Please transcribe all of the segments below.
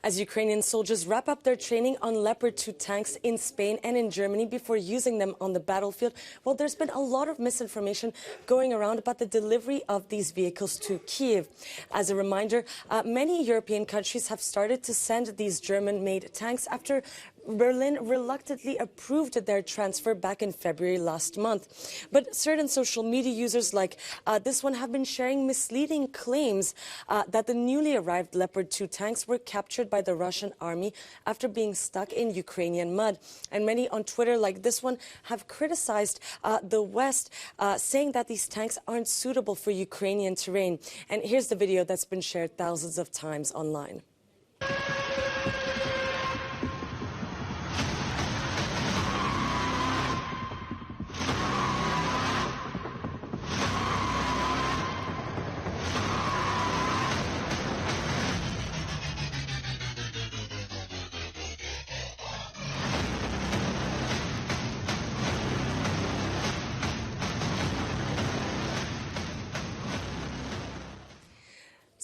as Ukrainian soldiers wrap up their training on Leopard 2 tanks in Spain and in Germany before using them on the battlefield. Well, there's been a lot of misinformation going around about the delivery of these vehicles to Kiev. As a reminder, many European countries have started to send these German-made tanks after Berlin reluctantly approved their transfer back in February last month. But certain social media users like this one have been sharing misleading claims that the newly arrived Leopard 2 tanks were captured by the Russian army after being stuck in Ukrainian mud. And many on Twitter like this one have criticized the West, saying that these tanks aren't suitable for Ukrainian terrain. And here's the video that's been shared thousands of times online.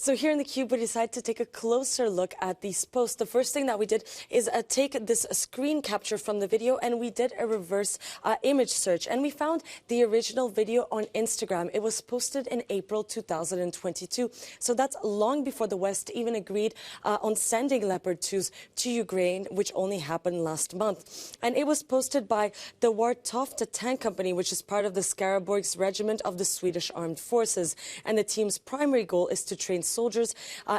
So here in the Cube, we decided to take a closer look at these posts. The first thing that we did is take this screen capture from the video, and we did a reverse image search. And we found the original video on Instagram. It was posted in April 2022. So that's long before the West even agreed on sending Leopard 2s to Ukraine, which only happened last month. And it was posted by the Wartofta Tank Company, which is part of the Skaraborgs Regiment of the Swedish Armed Forces. And the team's primary goal is to train soldiers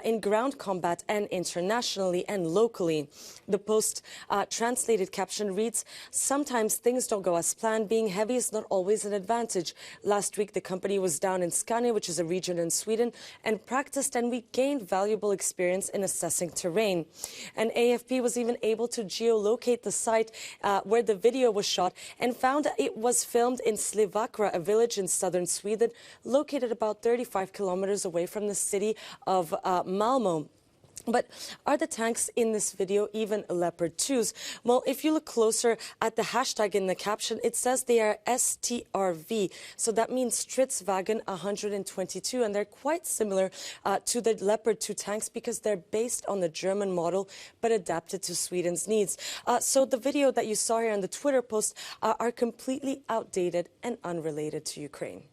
in ground combat and internationally and locally. The post translated caption reads, "Sometimes things don't go as planned. Being heavy is not always an advantage. Last week, the company was down in Skåne, which is a region in Sweden, and practiced, and we gained valuable experience in assessing terrain." And AFP was even able to geolocate the site where the video was shot and found it was filmed in Slivakra, a village in southern Sweden, located about 35 kilometers away from the city of Malmö. But are the tanks in this video even Leopard 2s? Well, if you look closer at the hashtag in the caption, it says they are STRV. So that means Stridsvagn 122. And they're quite similar to the Leopard 2 tanks because they're based on the German model, but adapted to Sweden's needs. So the video that you saw here on the Twitter post are completely outdated and unrelated to Ukraine.